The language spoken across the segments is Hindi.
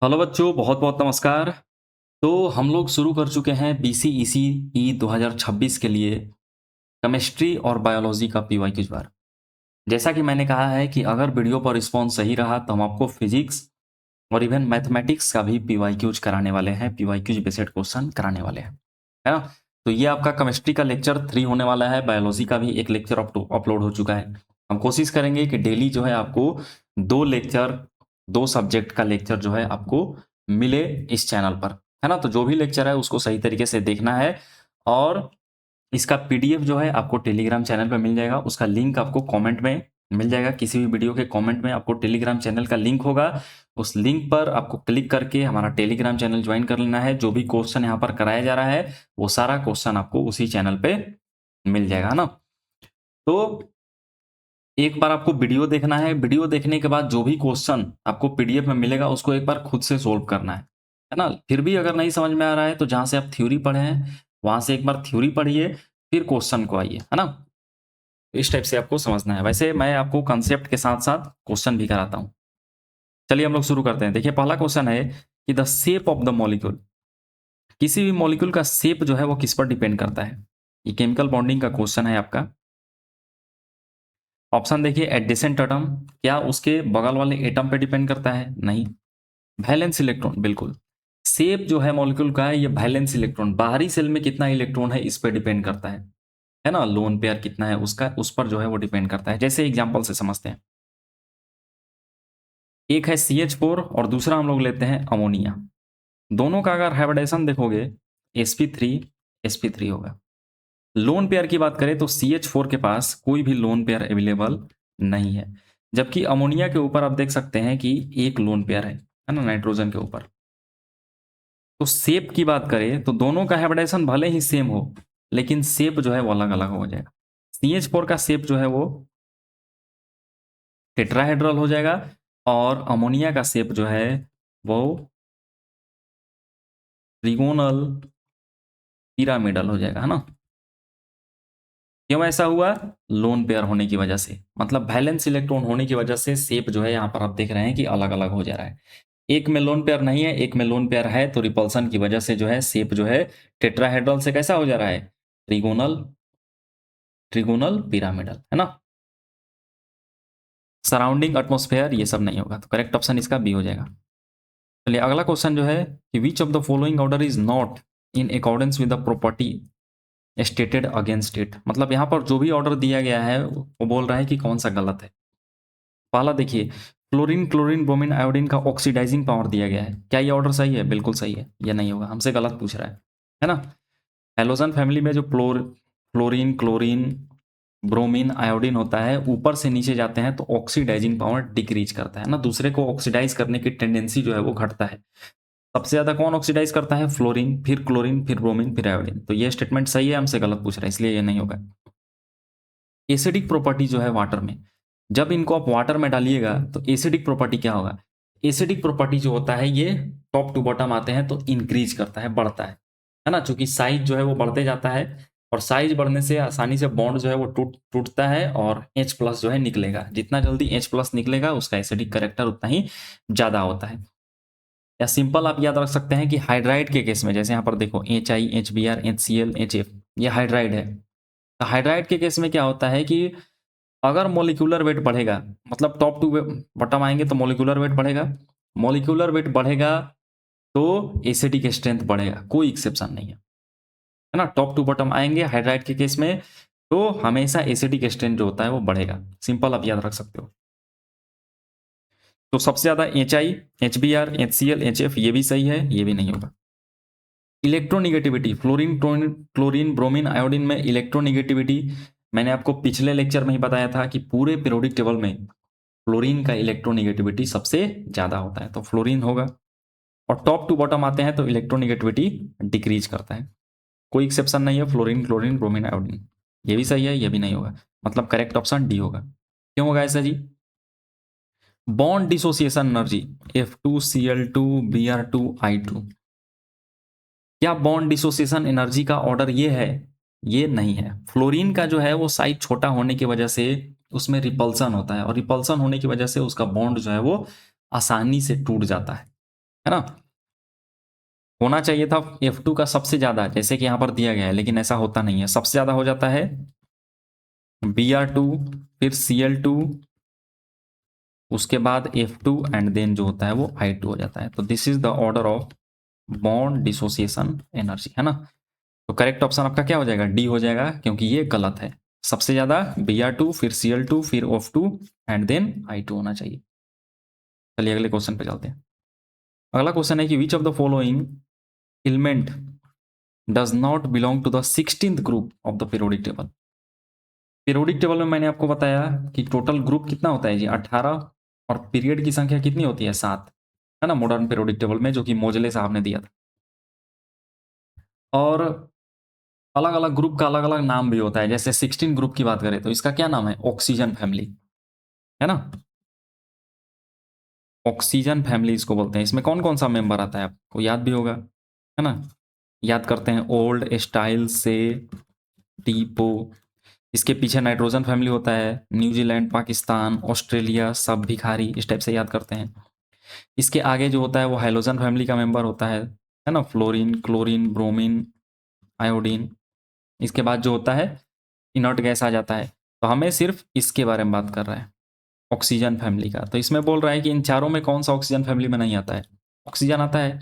हेलो बच्चों, बहुत बहुत नमस्कार। तो हम लोग शुरू कर चुके हैं BCECE 2026 के लिए केमिस्ट्री और बायोलॉजी का पीवाईक्यूज बार। जैसा कि मैंने कहा है कि अगर वीडियो पर रिस्पॉन्स सही रहा तो हम आपको फिजिक्स और इवन मैथमेटिक्स का भी पीवाईक्यूज कराने वाले हैं, पीवाईक्यूज बेस्ड क्वेश्चन कराने वाले हैं, है ना। तो ये आपका केमिस्ट्री का लेक्चर 3 होने वाला है, बायोलॉजी का भी एक लेक्चर अपलोड हो चुका है। हम कोशिश करेंगे कि डेली जो है आपको 2 लेक्चर, 2 सब्जेक्ट का लेक्चर जो है आपको मिले इस चैनल पर, है ना। तो जो भी लेक्चर है उसको सही तरीके से देखना है और इसका पीडीएफ जो है आपको टेलीग्राम चैनल पे मिल जाएगा। उसका लिंक आपको कमेंट में मिल जाएगा। किसी भी वीडियो के कमेंट में आपको टेलीग्राम चैनल का लिंक होगा। उस लिंक पर आपको क्लिक करके हमारा टेलीग्राम चैनल ज्वाइन कर लेना है। जो भी क्वेश्चन यहाँ पर कराया जा रहा है वो सारा क्वेश्चन आपको उसी चैनल पे मिल जाएगा, है ना। तो एक बार आपको वीडियो देखना है। वीडियो देखने के बाद जो भी क्वेश्चन आपको पीडीएफ में मिलेगा उसको एक बार खुद से सोल्व करना है ना। फिर भी अगर नहीं समझ में आ रहा है तो जहां से आप थ्योरी पढ़े हैं वहां से एक बार थ्योरी पढ़िए, फिर क्वेश्चन को आइए, है ना। इस टाइप से आपको समझना है। वैसे मैं आपको कंसेप्ट के साथ साथ क्वेश्चन भी कराता हूं। चलिए हम लोग शुरू करते हैं। देखिए पहला क्वेश्चन है कि the shape of the molecule. किसी भी मॉलिक्यूल का शेप जो है वो किस पर डिपेंड करता है। ये केमिकल बॉन्डिंग का क्वेश्चन है आपका। ऑप्शन देखिए, एडजेसेंट एटम, क्या उसके बगल वाले एटम पे डिपेंड करता है? नहीं। वैलेंस इलेक्ट्रॉन, बिल्कुल। शेप जो है मॉलिक्यूल का है ये वैलेंस इलेक्ट्रॉन, बाहरी सेल में कितना इलेक्ट्रॉन है इस पर डिपेंड करता है ना। लोन पेयर कितना है उसका, उस पर जो है वो डिपेंड करता है। जैसे एग्जांपल से समझते हैं। एक है CH4 और दूसरा हम लोग लेते हैं अमोनिया। दोनों का अगर हाइब्रिडेशन देखोगे sp3 होगा। लोन पेयर की बात करें तो CH4 के पास कोई भी लोन पेयर अवेलेबल नहीं है, जबकि अमोनिया के ऊपर आप देख सकते हैं कि एक लोन पेयर है ना, नाइट्रोजन के ऊपर। तो शेप की बात करें तो दोनों का हाइब्रिडेशन भले ही सेम हो लेकिन शेप जो है वो अलग अलग हो जाएगा। CH4 का शेप जो है वो टेट्राहेड्रल हो जाएगा और अमोनिया का शेप जो है वो ट्रिगोनल पिरामिडल हो जाएगा, है ना। क्यों ऐसा हुआ? लोन पेयर होने की वजह से, मतलब वैलेंस इलेक्ट्रॉन होने की वजह से शेप जो है यहाँ पर आप देख रहे हैं कि अलग अलग हो जा रहा है। एक में लोन पेयर नहीं है, एक में लोन पेयर है, तो रिपल्सन की वजह से जो है शेप जो है टेट्राहेड्रल से कैसा हो जा रहा है? ट्रिगोनल ट्रिगोनल पिरामिडल, है ना। सराउंडिंग एटमॉस्फेयर ये सब नहीं होगा, तो करेक्ट ऑप्शन इसका बी हो जाएगा। चलिए अगला क्वेश्चन जो है कि which of the following order is not in accordance with the property stated against it. मतलब यहाँ पर जो भी ऑर्डर दिया गया है वो बोल रहा है कि कौन सा गलत है। पहला देखिए, फ्लोरीन क्लोरीन ब्रोमीन आयोडीन का ऑक्सीडाइजिंग पावर दिया गया है। क्या ये ऑर्डर सही है? बिल्कुल सही है। ये नहीं होगा, हमसे गलत पूछ रहा है ना। हेलोजन फैमिली में जो फ्लोरीन क्लोरीन ब्रोमीन आयोडीन होता है ऊपर से नीचे जाते हैं तो ऑक्सीडाइजिंग पावर डिक्रीज करता है ना, दूसरे को ऑक्सीडाइज करने की टेंडेंसी जो है वो घटता है। सबसे ज्यादा कौन ऑक्सीडाइज करता है? फ्लोरीन, फिर क्लोरीन, फिर ब्रोमीन, फिर आयोडीन। तो ये स्टेटमेंट सही है, हमसे गलत पूछ रहा है इसलिए ये नहीं होगा। एसिडिक प्रॉपर्टी जो है वाटर में, जब इनको आप वाटर में डालिएगा तो एसिडिक प्रॉपर्टी क्या होगा? एसिडिक प्रॉपर्टी जो होता है ये टॉप टू बॉटम आते हैं तो इंक्रीज करता है, बढ़ता है ना। चूंकि साइज जो है वो बढ़ते जाता है और साइज बढ़ने से आसानी से बॉन्ड जो है वो टूटता है और H+ जो है निकलेगा। जितना जल्दी H+ निकलेगा उसका एसिडिक करेक्टर उतना ही ज्यादा होता है। या सिंपल आप याद रख सकते हैं कि हाइड्राइड के केस में, जैसे यहाँ पर देखो HI HBr HCl HF, ये हाइड्राइड है। तो हाइड्राइड के केस में क्या होता है कि अगर मोलिकुलर वेट बढ़ेगा, मतलब टॉप टू बॉटम आएंगे तो मोलिकुलर वेट बढ़ेगा। मोलिकुलर वेट बढ़ेगा तो एसिडिक स्ट्रेंथ बढ़ेगा, कोई एक्सेप्शन नहीं है ना। टॉप टू बॉटम आएंगे हाइड्राइड के केस में तो हमेशा एसिडिक स्ट्रेंथ जो होता है वो बढ़ेगा। सिंपल आप याद रख सकते हो। तो सबसे ज्यादा HI HBr HCl HF, ये भी सही है, ये भी नहीं होगा। Electronegativity, fluorine chlorine bromine iodine में इलेक्ट्रोनिगेटिविटी मैंने आपको पिछले लेक्चर में ही बताया था कि पूरे पीरियोडिक टेबल में फ्लोरीन का इलेक्ट्रोनिगेटिविटी सबसे ज्यादा होता है, तो फ्लोरीन होगा। और टॉप टू बॉटम आते हैं तो इलेक्ट्रोनिगेटिविटी डिक्रीज करता है। कोई एक्सेप्शन नहीं है, फ्लोरीन क्लोरीन ब्रोमीन आयोडीन। ये भी सही है, ये भी नहीं होगा, मतलब करेक्ट ऑप्शन डी होगा। क्यों होगा ऐसा जी? बॉन्ड डिसोसिएशन एनर्जी F2Cl2Br2I2, क्या बॉन्ड डिसोसिएशन एनर्जी का ऑर्डर ये है? ये नहीं है। फ्लोरीन का जो है वो साइज छोटा होने की वजह से उसमें रिपल्सन होता है और रिपल्सन होने की वजह से उसका बॉन्ड जो है वो आसानी से टूट जाता है। है ना। होना चाहिए था F2 का सबसे ज्यादा, जैसे कि यहां पर दिया गया है, लेकिन ऐसा होता नहीं है। सबसे ज्यादा हो जाता है Br2, फिर Cl2, उसके बाद F2 एंड देन जो होता है वो I2 हो जाता है। तो this is the order of bond dissociation energy, है ना। तो करेक्ट ऑप्शन आपका क्या हो जाएगा, डी हो जाएगा, क्योंकि ये गलत है। सबसे ज्यादा Br2, फिर Cl2, फिर F2 एंड देन I2 होना चाहिए। चलिए अगले क्वेश्चन पे चलते हैं। अगला क्वेश्चन है कि which of the following element does not belong to the 16th group of the periodic table. Periodic table में मैंने आपको बताया कि टोटल ग्रुप कितना होता है जी, 18, और पीरियड की संख्या कितनी होती है, 7, है ना, मॉडर्न पीरियोडिक टेबल में, जो कि मोजले साहब ने दिया था। और अलग अलग ग्रुप का अलग अलग नाम भी होता है। जैसे 16 ग्रुप की बात करें तो इसका क्या नाम है, ऑक्सीजन फैमिली, है ना। ऑक्सीजन फैमिली इसको बोलते हैं। इसमें कौन कौन सा मेंबर आता है आपको याद भी होगा, है ना। याद करते हैं, ओल्ड, स्टाइल, से, टीपो। इसके पीछे नाइट्रोजन फैमिली होता है, न्यूजीलैंड, पाकिस्तान, ऑस्ट्रेलिया, सब भिखारी, इस टाइप से याद करते हैं। इसके आगे जो होता है वो हाइलोजन फैमिली का मेंबर होता है ना, फ्लोरीन, क्लोरीन, ब्रोमीन, आयोडीन। इसके बाद जो होता है इनर्ट गैस आ जाता है। तो हमें सिर्फ इसके बारे में बात कर रहा है, ऑक्सीजन फैमिली का। तो इसमें बोल रहा है कि इन चारों में कौन सा ऑक्सीजन फैमिली में नहीं आता है, ऑक्सीजन आता है,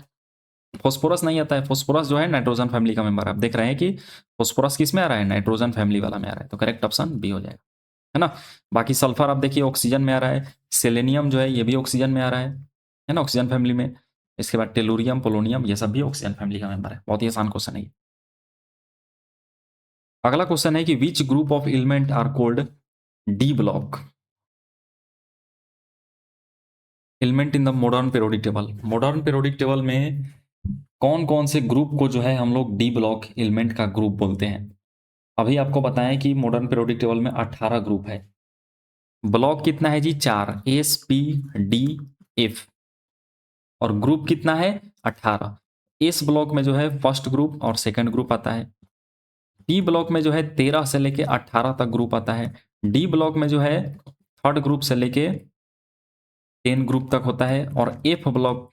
फॉस्फोरस नहीं आता है। फॉस्फोरस जो है नाइट्रोजन फैमिली का मेंबर। आप देख रहे हैं कि फॉस्फोरस किस में आ रहा है, नाइट्रोजन फैमिली वाला में आ रहा है। तो करेक्ट ऑप्शन बी हो जाएगा, है ना। बाकी सल्फर आप देखिए ऑक्सीजन में आ रहा है, सेलेनियम जो है ये भी ऑक्सीजन में आ रहा है ना, ऑक्सीजन फैमिली में। इसके बाद टेलुरियम, पोलोनियम, ये सब भी ऑक्सीजन फैमिली का मेंबर है। बहुत ही आसान क्वेश्चन है ये। अगला क्वेश्चन है कि which group of element are called d block element in the modern periodic table. Modern periodic table में कौन कौन से ग्रुप को जो है हम लोग डी ब्लॉक एलिमेंट का ग्रुप बोलते हैं। अभी आपको बताएं कि मॉडर्न पीरियोडिक टेबल में 18 ग्रुप है। ब्लॉक कितना है जी, 4, एस, पी, डी, एफ। और ग्रुप कितना है, 18। इस ब्लॉक में जो है फर्स्ट ग्रुप और सेकंड ग्रुप आता है। पी ब्लॉक में जो है 13 से लेके 18 तक ग्रुप आता है। डी ब्लॉक में जो है थर्ड ग्रुप से लेके 10 ग्रुप तक होता है। और एफ ब्लॉक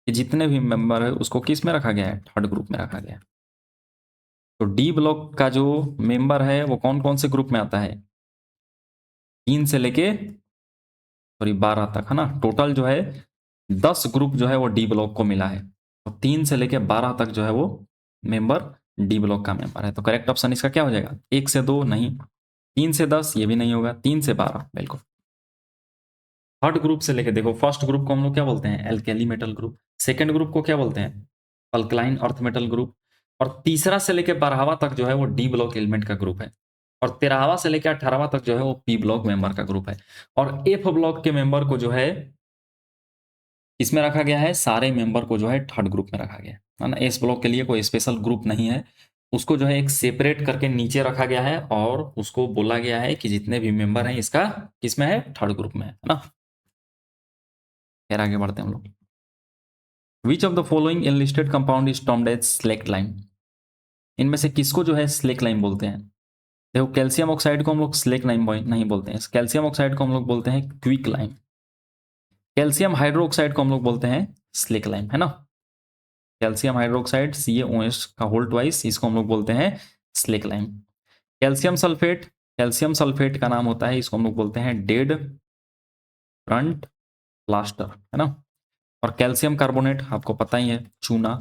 के जितने भी मेंबर है उसको किस में रखा गया है, थर्ड ग्रुप में रखा गया है। तो डी ब्लॉक का जो मेंबर है वो कौन कौन से ग्रुप में आता है, 3 से लेके सॉरी 12 तक, है ना। टोटल जो है 10 ग्रुप जो है वो डी ब्लॉक को मिला है। तो 3 से लेके 12 तक जो है वो मेंबर डी ब्लॉक का मेंबर है। तो करेक्ट ऑप्शन इसका क्या हो जाएगा, 1 से 2 नहीं, 3 से 10 ये भी नहीं होगा, 3 से 12 बिल्कुल। थर्ड ग्रुप से लेके देखो, फर्स्ट ग्रुप को हम लोग क्या बोलते हैं, alkali metal group. Second group को क्या बोलते हैं, अल्कलाइन अर्थ मेटल ग्रुप। और तीसरा से लेके 12वां तक जो है वो डी ब्लॉक एलिमेंट का ग्रुप है। और 13वां से लेकर 18वां तक जो है वो पी ब्लॉक मेंबर का ग्रुप है। और एफ ब्लॉक के मेंबर को जो है इसमें रखा गया है, सारे मेंबर को जो है थर्ड ग्रुप में रखा गया है ना। एस ब्लॉक के लिए कोई स्पेशल ग्रुप नहीं है, उसको जो है एक सेपरेट करके नीचे रखा गया है और उसको बोला गया है कि जितने भी मेंबर हैं इसका किसमें है, थर्ड ग्रुप में है ना। फिर आगे बढ़ते हैं हम लोग। Which of the following enlisted compound is termed as slaked lime. इनमें से किसको जो है स्लेक लाइम बोलते हैं। देखो कैल्शियम ऑक्साइड को हम लोग स्लेक लाइम नहीं बोलते हैं, कैल्शियम ऑक्साइड को हम लोग बोलते हैं क्विक लाइम। कैल्शियम हाइड्रोक्साइड को हम लोग बोलते हैं स्लेक लाइम, है ना। कैल्शियम हाइड्रोक्साइड CaOH का होल ट्वाइस, इसको हम लोग बोलते हैं slack lime. Calcium sulphate, calcium sulphate का नाम होता है, इसको हम लोग बोलते हैं डेड फ्रंट प्लास्टर, है ना। और कैल्शियम कार्बोनेट आपको पता ही है, चूना,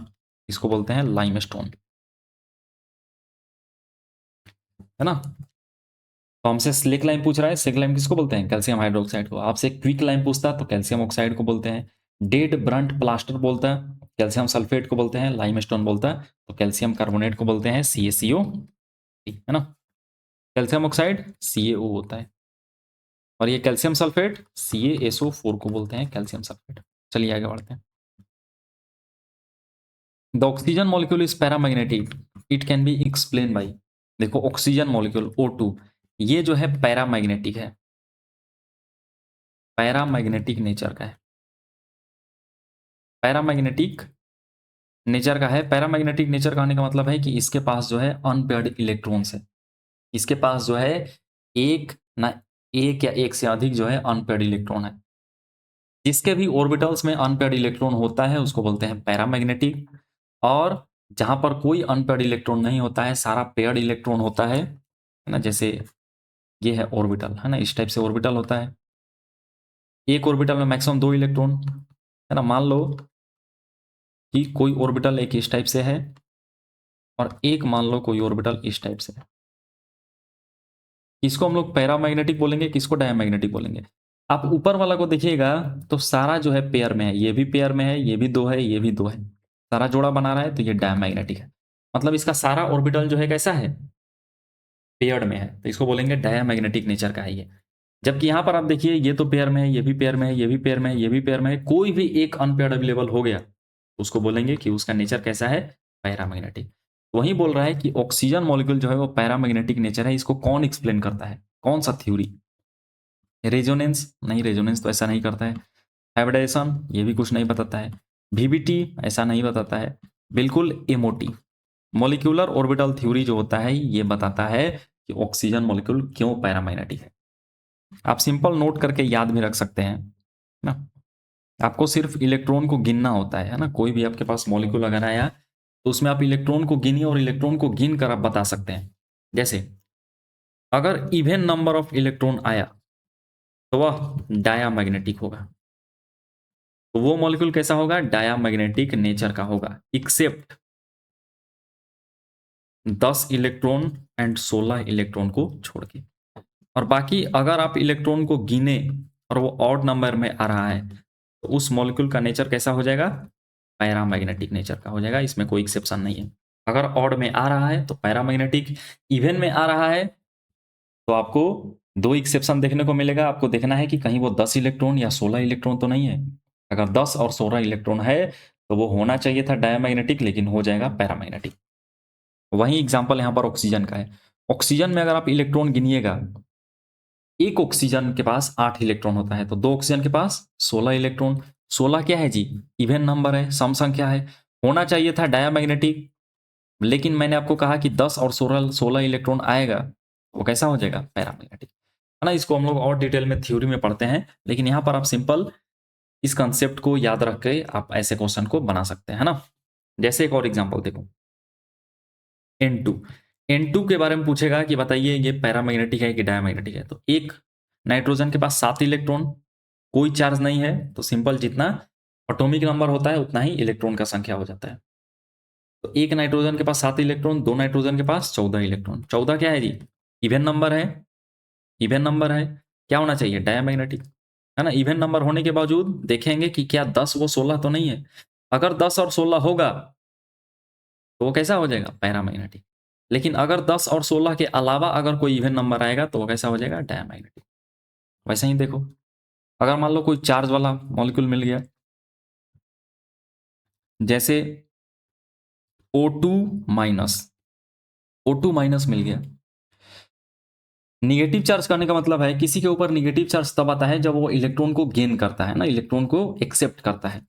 इसको बोलते हैं लाइमस्टोन, है ना। तो हमसे स्लिक लाइम पूछ रहा है, स्लिक लाइम किसको बोलते हैं, कैल्शियम हाइड्रोक्साइड को। आपसे क्विक लाइम पूछता तो कैल्शियम ऑक्साइड को बोलते हैं। डेड ब्रंट प्लास्टर बोलता है, कैल्शियम सल्फेट को बोलते हैं लाइमस्टोन बोलता है। तो कैल्शियम कार्बोनेट को बोलते हैं CaCO, है ना। कैल्शियम ऑक्साइड CaO होता है, और ये कैल्शियम सल्फेट CaSO4 को बोलते हैं कैल्शियम सल्फेट। चलिए आगे बढ़ते हैं। The oxygen molecule is paramagnetic, it can be explain by. देखो ऑक्सीजन मॉलिक्यूल O2 ये जो है पैरामैग्नेटिक है, पैरामैग्नेटिक नेचर का है, पैरामैग्नेटिक नेचर का है। पैरामैग्नेटिक नेचर का होने का मतलब है कि इसके पास जो है अनपेयर्ड इलेक्ट्रॉन्स है। इसके पास जो है एक ना एक या एक से अधिक जो है अनपेयर्ड इलेक्ट्रॉन है। जिसके भी ऑर्बिटल्स में अनपेयर्ड इलेक्ट्रॉन होता है उसको बोलते हैं पैरामैग्नेटिक, और जहां पर कोई अनपेयर्ड इलेक्ट्रॉन नहीं होता है, सारा पेयर्ड इलेक्ट्रॉन होता है ना, जैसे ये है ऑर्बिटल है ना, इस टाइप से ऑर्बिटल होता है। एक ऑर्बिटल में मैक्सिमम 2 इलेक्ट्रॉन है ना। मान लो कि कोई ऑर्बिटल एक इस टाइप से है और एक मान लो कोई ऑर्बिटल इस टाइप से है। किसको हम लोग पैरामैग्नेटिक बोलेंगे, किसको डायमैग्नेटिक बोलेंगे? आप ऊपर वाला को देखिएगा तो सारा जो है पेयर में है, ये भी पेयर में है, ये भी दो है, ये भी दो है, सारा जोड़ा बना रहा है, तो ये डायमैग्नेटिक है। मतलब इसका सारा ऑर्बिटल जो है कैसा है, पेयर में है, तो इसको बोलेंगे डायमैग्नेटिक नेचर का है ये। जबकि यहां पर आप देखिए ये तो पेयर में है, ये भी पेयर में है, ये भी पेयर में है, ये भी पेयर में है, कोई भी एक अनपेयर्ड अवेलेबल हो गया उसको बोलेंगे कि उसका नेचर कैसा है, पैरामैग्नेटिक। वही बोल रहा है कि ऑक्सीजन मॉलिक्यूल जो है वो पैरामैग्नेटिक नेचर है। इसको कौन एक्सप्लेन करता है, कौन सा थ्योरी? रेजोनेंस नहीं, रेजोनेंस तो ऐसा नहीं करता है। हाइब्रिडाइजेशन ये भी कुछ नहीं बताता है। वीबीटी ऐसा नहीं बताता है। बिल्कुल एमओटी, मॉलिक्यूलर ऑर्बिटल थ्योरी जो होता है ये बताता है कि ऑक्सीजन मॉलिक्यूल क्यों पैरामैग्नेटिक है। आप सिंपल नोट करके याद भी रख सकते हैं ना। आपको सिर्फ इलेक्ट्रॉन को गिनना होता है ना। कोई भी आपके पास मॉलिक्यूल अगर आया तो उसमें आप इलेक्ट्रॉन को गिनिए और इलेक्ट्रॉन को गिन कर आप बता सकते हैं। जैसे अगर इवन नंबर ऑफ इलेक्ट्रॉन आया तो वह डायामैग्नेटिक होगा। तो वो मॉलिक्यूल कैसा होगा, डायामैग्नेटिक नेचर का होगा, एक्सेप्ट 10 इलेक्ट्रॉन एंड 16 इलेक्ट्रॉन को छोड़ के। और बाकी अगर आप इलेक्ट्रॉन को गिने और वो ऑड नंबर में आ रहा है तो उस मॉलिक्यूल का नेचर कैसा हो जाएगा, पैरामैग्नेटिक नेचर का हो जाएगा। इसमें कोई एक्सेप्शन नहीं है। अगर ऑड में आ रहा है तो पैरामैग्नेटिक, इवन में आ रहा है तो आपको दो एक्सेप्शन देखने को मिलेगा। आपको देखना है कि कहीं वो 10 इलेक्ट्रॉन या 16 इलेक्ट्रॉन तो नहीं है। अगर 10 और 16 इलेक्ट्रॉन है तो वो होना चाहिए था डायमैग्नेटिक, लेकिन हो जाएगा पैरामैग्नेटिक। वही एग्जाम्पल यहाँ पर ऑक्सीजन का है। ऑक्सीजन में अगर आप इलेक्ट्रॉन गिनिएगा, एक ऑक्सीजन के पास 8 इलेक्ट्रॉन होता है, तो दो ऑक्सीजन के पास 16 इलेक्ट्रॉन। 16 क्या है जी, इवन नंबर है, सम संख्या है, होना चाहिए था डायमैग्नेटिक। लेकिन मैंने आपको कहा कि 10 और 16 इलेक्ट्रॉन आएगा, वो कैसा हो जाएगा, पैरामैग्नेटिक है ना। इसको हम लोग और डिटेल में थ्योरी में पढ़ते हैं, लेकिन यहाँ पर आप सिंपल इस कंसेप्ट को याद रख के आप ऐसे क्वेश्चन को बना सकते हैं, है ना। जैसे एक और एग्जाम्पल देखो, N2। N2 के बारे में पूछेगा कि बताइए ये पैरामैग्नेटिक है कि डायमैग्नेटिक है। तो एक नाइट्रोजन के पास 7 इलेक्ट्रॉन, कोई चार्ज नहीं है, तो सिंपल जितना एटॉमिक नंबर होता है उतना ही इलेक्ट्रॉन का संख्या हो जाता है। तो एक नाइट्रोजन के पास 7 इलेक्ट्रॉन, दो नाइट्रोजन के पास 14 इलेक्ट्रॉन। 14 क्या है जी, इवन नंबर है, इवन नंबर है, क्या होना चाहिए, डायमैग्नेटिक है ना। इवन नंबर होने के बावजूद देखेंगे कि क्या 10 वो 16 तो नहीं है। अगर 10 और 16 होगा तो वो कैसा हो जाएगा, पैरामैग्नेटिक। लेकिन अगर 10 और 16 के अलावा अगर कोई इवन नंबर आएगा तो वो कैसा हो जाएगा, डायमैग्नेटिक। वैसे ही देखो, अगर मान लो कोई चार्ज वाला मॉलिक्यूल मिल गया, जैसे O2 माइनस, O2 माइनस मिल गया। निगेटिव चार्ज करने का मतलब है किसी के ऊपर निगेटिव चार्ज तब आता है जब वो इलेक्ट्रॉन को गेन करता है ना, इलेक्ट्रॉन को एक्सेप्ट करता है।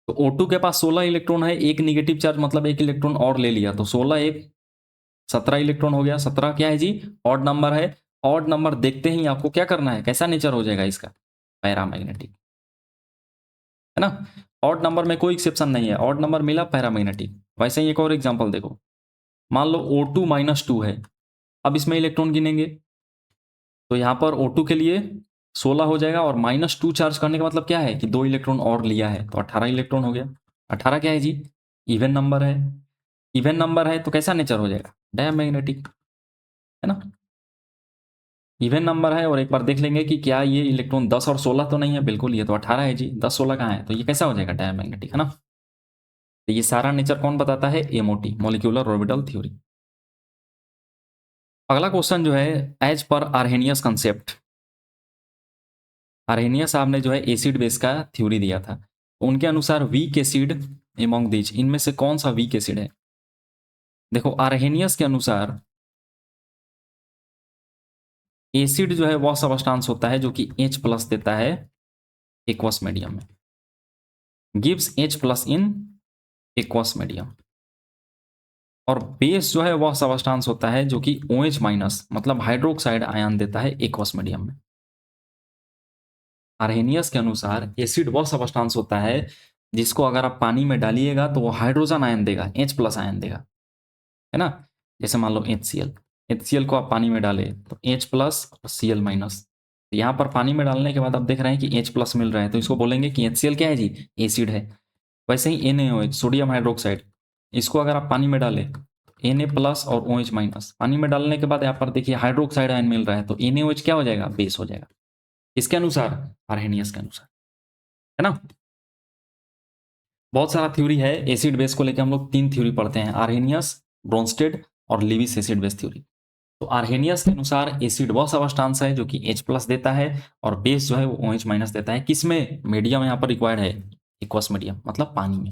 तो O2 के पास 16 इलेक्ट्रॉन है, एक निगेटिव चार्ज मतलब एक इलेक्ट्रॉन और ले लिया, तो 16 एक 17 इलेक्ट्रॉन हो गया। 17 क्या है जी, ऑड नंबर है। ऑड नंबर देखते ही आपको क्या करना है, कैसा नेचर हो जाएगा इसका, पैरामैग्नेटिक है ना। ऑड नंबर में कोई एक्सेप्शन नहीं है, ऑड नंबर मिला पैरामैग्नेटिक। वैसे ही एक और एग्जांपल देखो, मान लो O2 माइनस 2 है। अब इसमें इलेक्ट्रॉन गिनेंगे तो यहाँ पर O2 के लिए 16 हो जाएगा, और -2 चार्ज करने का मतलब क्या है कि दो इलेक्ट्रॉन और लिया है, तो 18 इलेक्ट्रॉन हो गया। 18 क्या है जी, इवन नंबर है। इवन नंबर है तो कैसा नेचर हो जाएगा, डायमैग्नेटिक है ना। इवन नंबर है, और एक बार देख लेंगे कि क्या ये इलेक्ट्रॉन 10 और 16 तो नहीं है, बिल्कुल ये तो 18 है जी, 10 16 कहाँ है, तो ये कैसा हो जाएगा, डायमैग्नेटिक है ना। तो ये सारा नेचर कौन बताता है, एमओटी, मॉलिक्यूलर ऑर्बिटल थ्योरी। अगला क्वेश्चन जो है, as per Arrhenius concept, Arrhenius साहब ने जो है एसिड बेस का थ्योरी दिया था। उनके अनुसार वीक एसिड एमोंग दीज, इनमें से कौन सा वीक एसिड है। देखो आर्हेनियस के अनुसार एसिड जो है वह सबस्टांस होता है जो कि H प्लस देता है एक्वस मीडियम में, gives H plus in aqueous medium. और बेस जो है वह सबस्टांस होता है जो कि OH माइनस मतलब हाइड्रोक्साइड आयन देता है एक्वस मीडियम में। आर्हेनियस के अनुसार एसिड वह सब्सटेंस होता है जिसको अगर आप पानी में डालिएगा तो वो हाइड्रोजन आयन देगा, H+ आयन देगा, है ना। जैसे मान लो HCl को आप पानी में डालें तो H+ और Cl-। यहाँ पर पानी में डालने के बाद आप देख रहे हैं कि H+ मिल रहा है, तो इसको बोलेंगे कि HCl क्या है जी, एसिड है। वैसे ही NaOH, सोडियम हाइड्रोक्साइड, इसको अगर आप पानी में डालें Na+ और OH-, पानी में डालने के बाद यहाँ पर देखिए हाइड्रोक्साइड आयन मिल रहा है, तो NaOH क्या हो जाएगा, बेस हो जाएगा। इसके अनुसार, आर्हेनियस के अनुसार, है ना। बहुत सारा थ्योरी है एसिड बेस को लेकर, हम लोग 3 थ्योरी पढ़ते हैं, आर्हेनियस, ब्रोंस्टेड और लीविस एसिड बेस थ्योरी। तो आर्हेनियस के अनुसार एसिड वह सब्सटेंस है जो कि H+ देता है और बेस जो है वो OH- देता है। किसमें, मीडियम यहाँ पर रिक्वायर्ड है, एक्वस मीडियम, मतलब पानी में।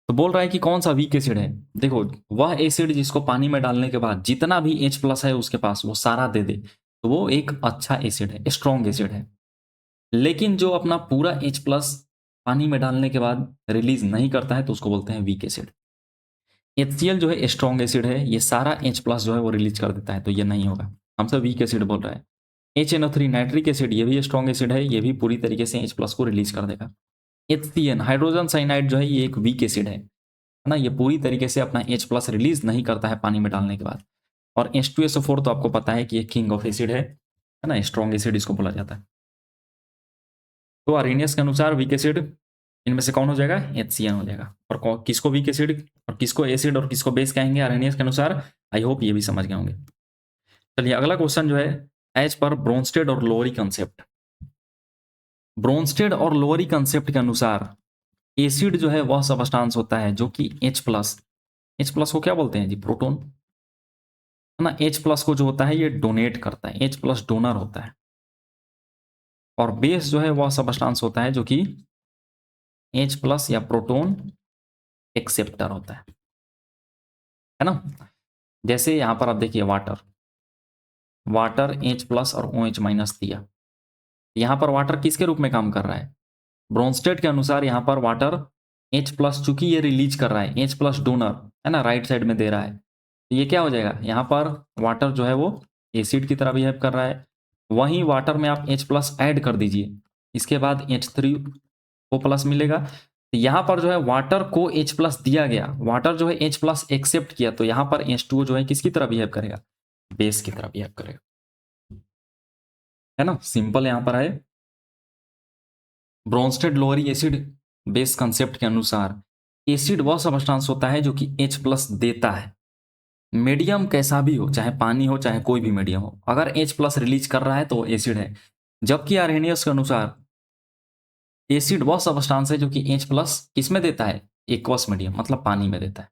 तो बोल रहा है कि कौन सा वीक एसिड है, देखो वह एसिड जिसको पानी में डालने के बाद जितना भी H+ है उसके पास वो सारा दे दे, तो वो एक अच्छा एसिड है, स्ट्रॉन्ग एसिड है। लेकिन जो अपना पूरा H+ पानी में डालने के बाद रिलीज नहीं करता है तो उसको बोलते हैं वीक एसिड। HCl जो है स्ट्रॉन्ग एसिड है, ये सारा H+ जो है वो रिलीज कर देता है, तो ये नहीं होगा, हमसे वीक एसिड बोल रहा है। HNO3 नाइट्रिक एसिड, ये भी स्ट्रॉन्ग एसिड है, ये भी पूरी तरीके से H+ को रिलीज कर देगा। HCN हाइड्रोजन साइनाइड जो है ये एक वीक एसिड है ना, ये पूरी तरीके से अपना H+ रिलीज नहीं करता है पानी में डालने के बाद। और H2SO4 तो आपको पता है कि ये किंग ऑफ एसिड है ना, स्ट्रॉन्ग एसिड इसको बोला जाता है। तो आर्हेनियस के अनुसार वीक एसिड इनमें से कौन हो जाएगा, HCN हो जाएगा। और किसको वीक एसिड और किसको एसिड और किसको बेस कहेंगे आर्हेनियस के अनुसार, आई होप ये भी समझ गए होंगे। चलिए अगला क्वेश्चन जो है, एज पर ब्रोंस्टेड और लोअरी कंसेप्ट, ब्रोंस्टेड और लोअरी कंसेप्ट के अनुसार एसिड जो है वह सब्सटेंस होता है जो कि H+ को क्या बोलते हैं जी, प्रोटॉन, है ना। H+ को जो होता है ये डोनेट करता है, H+ डोनर होता है। और बेस जो है वह सब्सटेंस होता है जो कि H+ या प्रोटॉन एक्सेप्टर होता है ना। जैसे यहां पर आप देखिए वाटर H+ और OH- दिया, यहां पर वाटर किसके रूप में काम कर रहा है, ब्रोंस्टेड के अनुसार यहां पर वाटर H+ चूंकि ये रिलीज कर रहा है, H+ डोनर है ना, राइट साइड में दे रहा है, तो ये क्या हो जाएगा, यहां पर वाटर जो है वो एसिड की तरह बिहेव कर रहा है। वहीं वाटर में आप H+ ऐड कर दीजिए, इसके बाद H3O+ मिलेगा। तो यहां पर जो है वाटर को H+ दिया गया, वाटर जो है H+ एक्सेप्ट किया, तो यहां पर H2O जो है किसकी तरह बिहेव करेगा, बेस की तरह बिहेव करेगा, है ना। सिंपल यहां पर है। ब्रोंस्टेड लोअरी एसिड बेस कंसेप्ट के अनुसार एसिड वह सब्सटेंस होता है जो कि H+ देता है, मीडियम कैसा भी हो, चाहे पानी हो चाहे कोई भी मीडियम हो, अगर H+ रिलीज कर रहा है तो वो एसिड है। जबकि आर्हेनियस के अनुसार एसिड वह सब्सटेंस है जो कि H+ किसमें देता है, एक्वस मीडियम, मतलब पानी में देता है।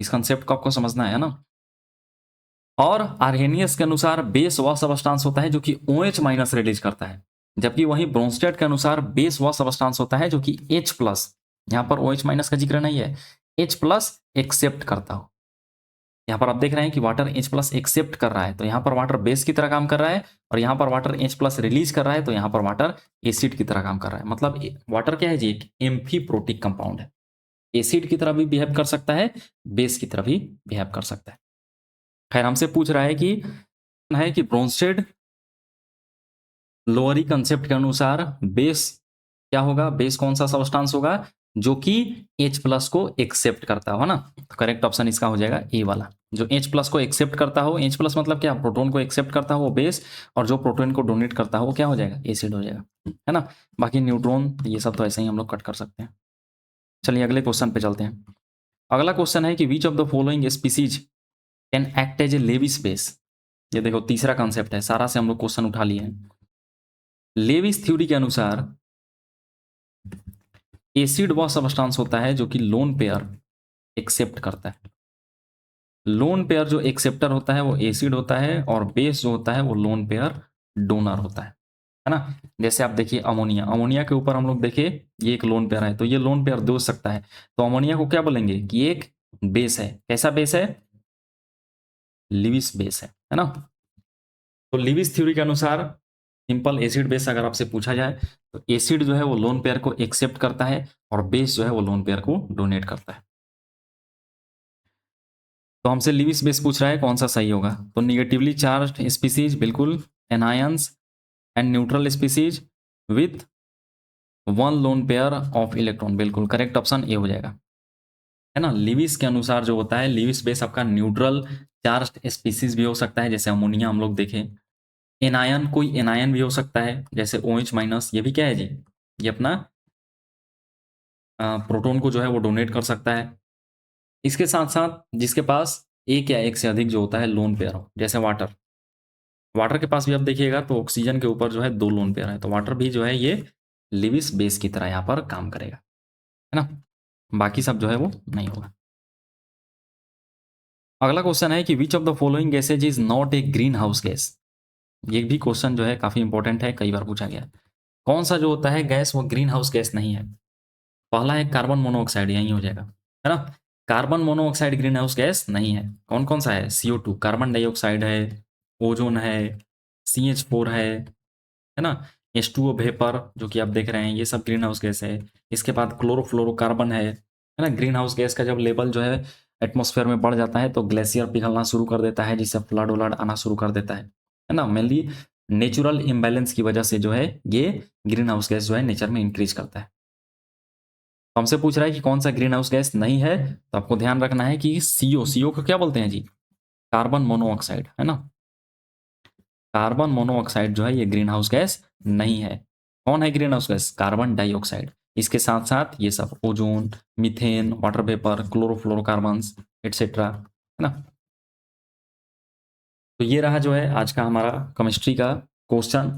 इस कंसेप्ट को आपको समझना है ना। और आर्हेनियस के अनुसार बेस वह सब्सटेंस होता है जो कि OH- रिलीज करता है, जबकि वही ब्रोंस्टेड के अनुसार बेस वह सब्सटेंस होता है जो कि H+, यहां पर OH- का जिक्र नहीं है, H+ एक्सेप्ट करता हो। यहां पर आप देख रहे हैं कि वाटर H+ एक्सेप्ट कर रहा है, तो यहां पर वाटर बेस की तरह काम कर रहा है, और यहां पर वाटर H+ रिलीज कर रहा है, तो यहां पर वाटर एसिड की तरह काम कर रहा है। मतलब वाटर क्या है जी, एक एम्फीप्रोटिक कंपाउंड है, एसिड की तरह भी बिहेव कर सकता है, बेस की तरह भी बिहेव कर सकता है। खैर हमसे पूछ रहा है कि ब्रोंस्टेड लोअरी कंसेप्ट के अनुसार बेस क्या होगा, बेस कौन सा सब्सटेंस होगा जो कि H+ को एक्सेप्ट करता हो ना। तो करेक्ट ऑप्शन इसका हो जाएगा ए वाला, जो H+ को एक्सेप्ट करता हो, H+ मतलब क्या, प्रोटॉन को एक्सेप्ट करता हो वो बेस, और जो प्रोटॉन को डोनेट करता हो वो क्या हो जाएगा, एसिड हो जाएगा, है ना। बाकी न्यूट्रॉन ये सब तो ऐसे ही हम लोग कट कर सकते हैं। चलिए अगले क्वेश्चन पे चलते हैं। अगला क्वेश्चन है कि which of the following species can act as a Lewis base. ये देखो तीसरा कॉन्सेप्ट है, सारा से हम लोग क्वेश्चन उठा लिए हैं। लेविस थ्योरी के अनुसार एसिड वह सब्सटेंस होता है जो कि लोन पेयर एक्सेप्ट करता है। लोन पेयर जो एक्सेप्टर होता है वो एसिड होता है, और बेस जो होता है वो लोन पेयर डोनर होता है ना। जैसे आप देखिए अमोनिया, अमोनिया के ऊपर हम लोग देखें ये एक लोन पेयर है, तो ये लोन पेयर दो सकता है, तो अमोनिया को क्या बोलेंगे कि एक बेस है। कैसा बेस है, लिविस बेस है ना। तो लिविस थ्योरी के अनुसार सिंपल एसिड बेस अगर आपसे पूछा जाए तो एसिड जो है वो लोन पेयर को एक्सेप्ट करता है, और बेस जो है वो लोन पेयर को डोनेट करता है। तो हमसे लिविस बेस पूछ रहा है कौन सा सही होगा, तो निगेटिवली चार्ज स्पीसीज बिल्कुल, anions and neutral species, with one lone pair of electron. बिल्कुल करेक्ट ऑप्शन ए हो जाएगा, है ना। लिविस के अनुसार जो होता है, लिविस बेस आपका न्यूट्रल चार्ज स्पीसीज भी हो सकता है, जैसे अमोनिया हम लोग देखें। एनायन, कोई एनायन भी हो सकता है, जैसे OH माइनस। ये भी क्या है जी, ये अपना प्रोटॉन को जो है वो डोनेट कर सकता है। इसके साथ साथ जिसके पास एक या एक से अधिक जो होता है लोन पेयर हो, जैसे वाटर। वाटर के पास भी आप देखिएगा तो ऑक्सीजन के ऊपर जो है 2 लोन पेयर है, तो वाटर भी जो है ये लिविस बेस की तरह यहाँ पर काम करेगा, है ना। बाकी सब जो है वो नहीं होगा। अगला क्वेश्चन है कि which of the following gases is not a green house gas. ये भी क्वेश्चन जो है काफी इंपॉर्टेंट है, कई बार पूछा गया है। कौन सा जो होता है गैस वो ग्रीन हाउस गैस नहीं है। पहला है कार्बन मोनोऑक्साइड, यही हो जाएगा, है ना। Carbon monoxide green house gas नहीं है। कौन कौन सा है, CO2 कार्बन डाइऑक्साइड है, ओजोन है, CH4 है ना। H2O वेपर जो कि आप देख रहे हैं, ये सब ग्रीन हाउस गैस है। इसके बाद क्लोरोफ्लोरोकार्बन है ना। ग्रीन हाउस गैस का जब लेवल जो है एटमॉस्फेयर में बढ़ जाता है तो ग्लेशियर पिघलना शुरू कर देता है, जिससे फ्लड वलड आना शुरू कर देता है ना। मेनली नेचुरल इम्बैलेंस की वजह से जो है ये ग्रीन हाउस गैस जो है नेचर में इंक्रीज करता है। तो हमसे पूछ रहा है कि कौन सा ग्रीन हाउस गैस नहीं है, तो आपको ध्यान रखना है कि CO को क्या बोलते हैं जी, कार्बन मोनोऑक्साइड, है ना। कार्बन मोनोऑक्साइड जो है ये ग्रीन हाउस गैस नहीं है। कौन है green house gas, carbon dioxide. इसके साथ साथ ये सब ozone, methane, water vapour, chlorofluorocarbons etcetera, है ना। तो ये रहा जो है आज का हमारा केमिस्ट्री का क्वेश्चन।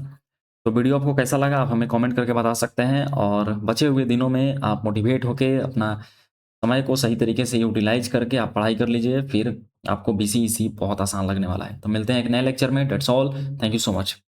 तो वीडियो आपको कैसा लगा आप हमें कमेंट करके बता सकते हैं, और बचे हुए दिनों में आप मोटिवेट होकर अपना समय को सही तरीके से यूटिलाइज करके आप पढ़ाई कर लीजिए, फिर आपको BCEC बहुत आसान लगने वाला है। तो मिलते हैं एक नए लेक्चर में। That's all, thank you so much.